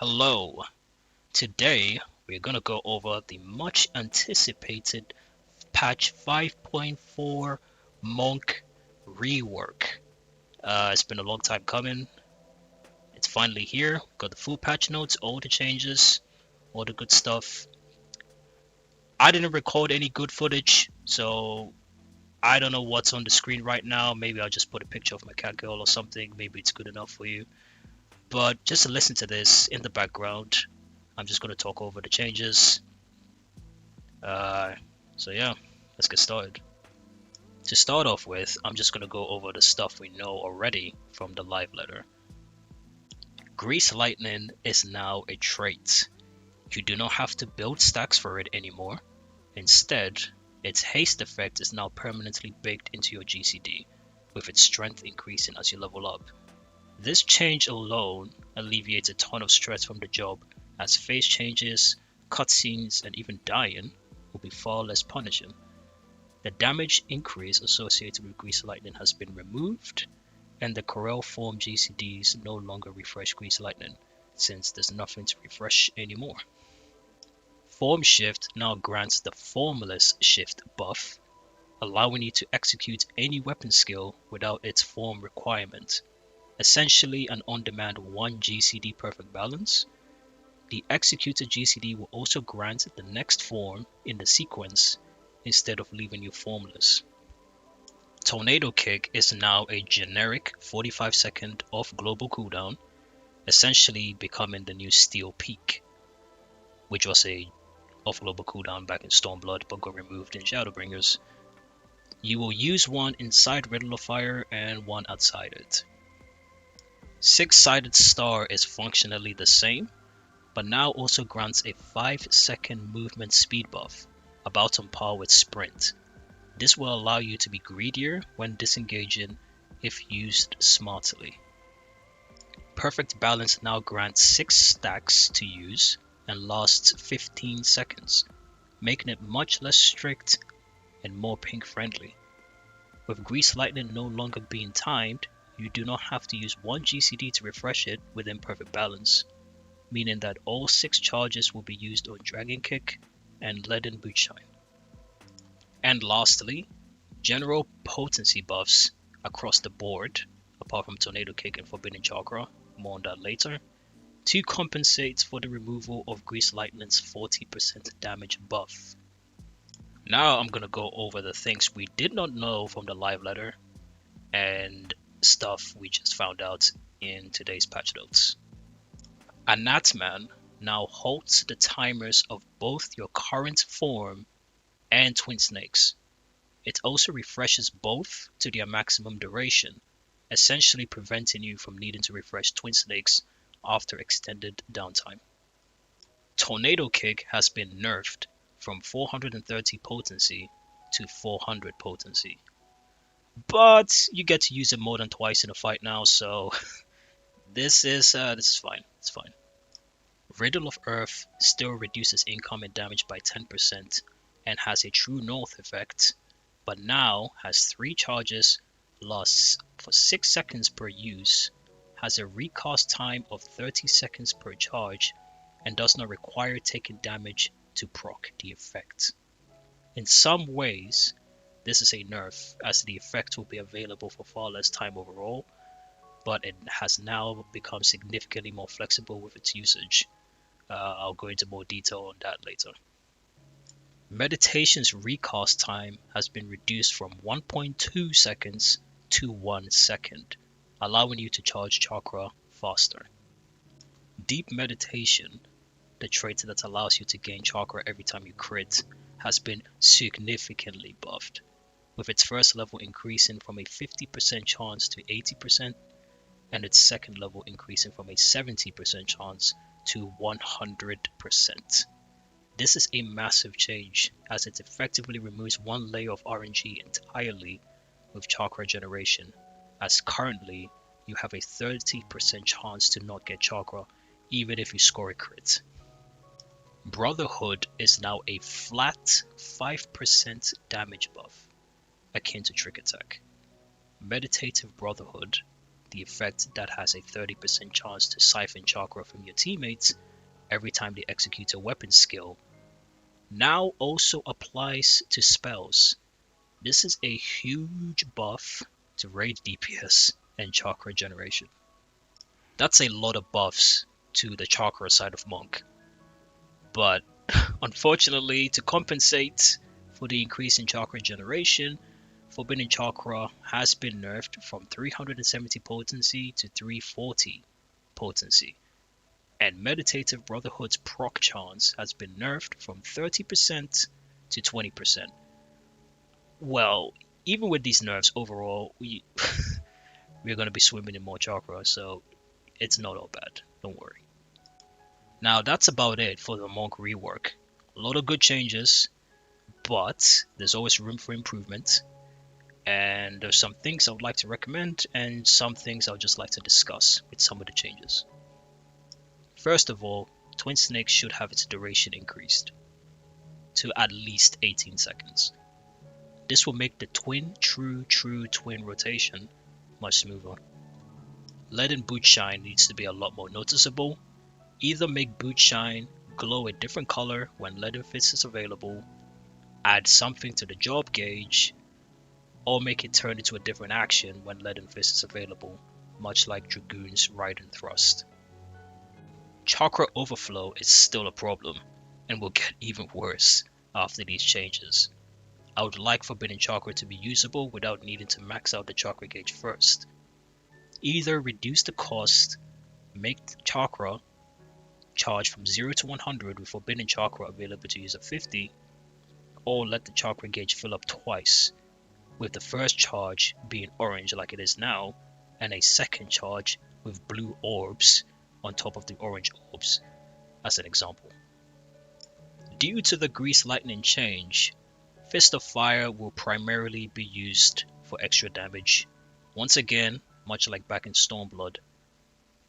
Hello, today we're gonna go over the much anticipated patch 5.4 Monk rework. It's been a long time coming. It's finally here. Got the full patch notes, all the changes, all the good stuff. I didn't record any good footage, so I don't know what's on the screen right now. Maybe I'll just put a picture of my cat girl or something. Maybe it's good enough for you. But just to listen to this in the background, I'm just going to talk over the changes. So yeah, let's get started. To start off with, I'm just going to go over the stuff we know already from the live letter. Grease Lightning is now a trait. You do not have to build stacks for it anymore. Instead, its haste effect is now permanently baked into your GCD, with its strength increasing as you level up. This change alone alleviates a ton of stress from the job, as phase changes, cutscenes, and even dying will be far less punishing. The damage increase associated with Grease Lightning has been removed, and the Corel form GCDs no longer refresh Grease Lightning, since there's nothing to refresh anymore. Form Shift now grants the Formless Shift buff, allowing you to execute any weapon skill without its form requirement. Essentially an on-demand 1 GCD perfect balance. The executed GCD will also grant the next form in the sequence instead of leaving you formless. Tornado Kick is now a generic 45-second off global cooldown, essentially becoming the new Steel Peak, which was a off global cooldown back in Stormblood but got removed in Shadowbringers. You will use one inside Riddle of Fire and one outside it. Six-sided star is functionally the same, but now also grants a 5-second movement speed buff, about on par with sprint. This will allow you to be greedier when disengaging if used smartly. Perfect Balance now grants 6 stacks to use and lasts 15 seconds, making it much less strict and more ping friendly. With Grease Lightning no longer being timed, you do not have to use 1 GCD to refresh it within Perfect Balance, meaning that all 6 charges will be used on Dragon Kick and Leaden Bootshine. And lastly, general potency buffs across the board, apart from Tornado Kick and Forbidden Chakra, more on that later, to compensate for the removal of Grease Lightning's 40% damage buff. Now I'm going to go over the things we did not know from the live letter and stuff we just found out in today's patch notes. Anatman now halts the timers of both your current form and Twin Snakes. It also refreshes both to their maximum duration, essentially preventing you from needing to refresh Twin Snakes after extended downtime. Tornado Kick has been nerfed from 430 potency to 400 potency. But you get to use it more than twice in a fight now, so this is fine. It's fine. Riddle of Earth still reduces incoming damage by 10% and has a true north effect, but now has 3 charges, lasts for 6 seconds per use, has a recast time of 30 seconds per charge, and does not require taking damage to proc the effect. In some ways, this is a nerf, as the effect will be available for far less time overall, but it has now become significantly more flexible with its usage. I'll go into more detail on that later. Meditation's recast time has been reduced from 1.2 seconds to 1 second, allowing you to charge Chakra faster. Deep Meditation, the trait that allows you to gain Chakra every time you crit, has been significantly buffed, with its first level increasing from a 50% chance to 80%, and its second level increasing from a 70% chance to 100%. This is a massive change, as it effectively removes one layer of RNG entirely with Chakra generation, as currently you have a 30% chance to not get Chakra even if you score a crit. Brotherhood is now a flat 5% damage buff, akin to Trick Attack. Meditative Brotherhood the effect that has a 30% chance to siphon chakra from your teammates every time they execute a weapon skill, now also applies to spells. This is a huge buff to raid DPS and chakra generation. That's a lot of buffs to the chakra side of Monk. But unfortunately, to compensate for the increase in chakra generation, Forbidden Chakra has been nerfed from 370 potency to 340 potency, and Meditative Brotherhood's proc chance has been nerfed from 30% to 20%. Well, even with these nerfs overall, we're going to be swimming in more chakra, so it's not all bad, don't worry. Now that's about it for the Monk rework. A lot of good changes, but there's always room for improvement. And there's some things I would like to recommend and some things I would just like to discuss with some of the changes. First of all, Twin Snakes should have its duration increased to at least 18 seconds. This will make the true twin rotation much smoother. Lead and boot shine needs to be a lot more noticeable. Either make boot shine glow a different color when lead and fist is available, add something to the job gauge, or make it turn into a different action when lead and fist is available, much like Dragoon's Ride and Thrust. Chakra overflow is still a problem, and will get even worse after these changes. I would like Forbidden Chakra to be usable without needing to max out the chakra gauge first. Either reduce the cost, make the chakra charge from 0 to 100 with Forbidden Chakra available to use at 50, or let the chakra gauge fill up twice, with the first charge being orange like it is now, and a second charge with blue orbs on top of the orange orbs, as an example. Due to the Grease Lightning change, Fist of Fire will primarily be used for extra damage, once again, much like back in Stormblood.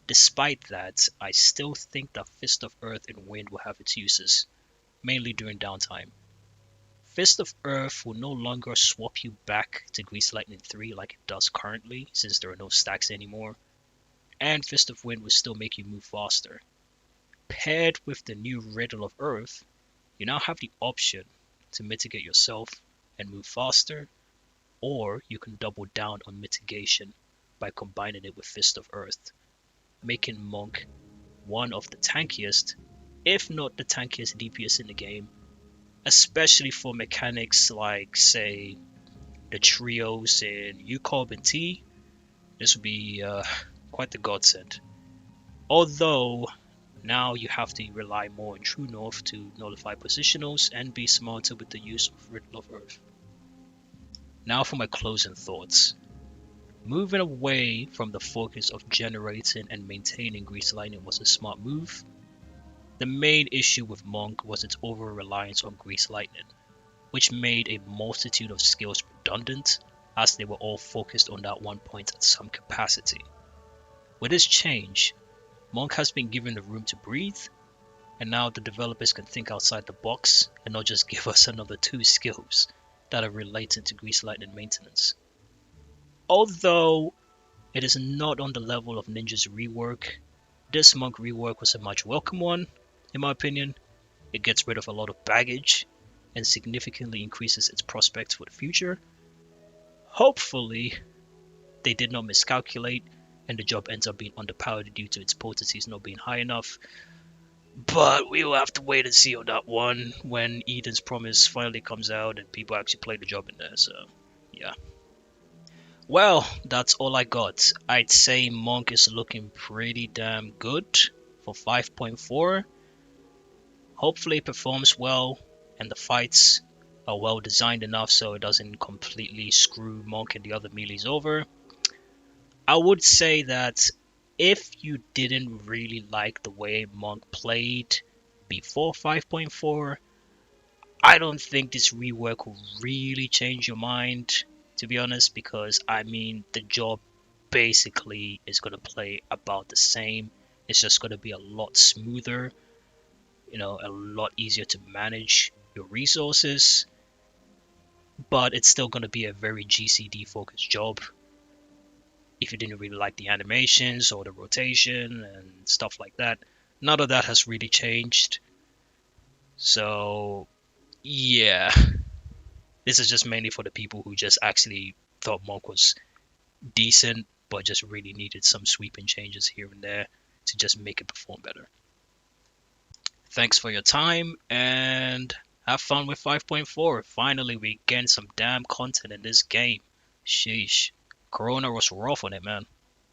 Despite that, I still think that Fist of Earth and Wind will have its uses, mainly during downtime. Fist of Earth will no longer swap you back to Grease Lightning 3 like it does currently, since there are no stacks anymore, and Fist of Wind will still make you move faster. Paired with the new Riddle of Earth, you now have the option to mitigate yourself and move faster, or you can double down on mitigation by combining it with Fist of Earth, making Monk one of the tankiest, if not the tankiest DPS in the game, especially for mechanics like, say, the trios in UCOB and T. This would be quite the godsend. Although, now you have to rely more on True North to nullify positionals and be smarter with the use of Riddle of Earth. Now for my closing thoughts. Moving away from the focus of generating and maintaining Grease Lightning was a smart move. The main issue with Monk was its over-reliance on Grease Lightning, which made a multitude of skills redundant as they were all focused on that one point at some capacity. With this change, Monk has been given the room to breathe, and now the developers can think outside the box and not just give us another 2 skills that are related to Grease Lightning maintenance. Although it is not on the level of Ninja's rework, this Monk rework was a much welcome one, in my opinion. It gets rid of a lot of baggage and significantly increases its prospects for the future. Hopefully, they did not miscalculate and the job ends up being underpowered due to its potencies not being high enough. But we will have to wait and see on that one when Eden's Promise finally comes out and people actually play the job in there, so yeah. Well, that's all I got. I'd say Monk is looking pretty damn good for 5.4. Hopefully it performs well and the fights are well designed enough so it doesn't completely screw Monk and the other melees over. I would say that if you didn't really like the way Monk played before 5.4, I don't think this rework will really change your mind, to be honest, because I mean the job basically is going to play about the same. It's just going to be a lot smoother, a lot easier to manage your resources, but it's still going to be a very GCD focused job. if you didn't really like the animations or the rotation and stuff like that. None of that has really changed. So yeah, this is just mainly for the people who just actually thought Monk was decent, but just really needed some sweeping changes here and there to just make it perform better. Thanks for your time and have fun with 5.4. Finally, we getting some damn content in this game. Sheesh. Corona was rough on it, man.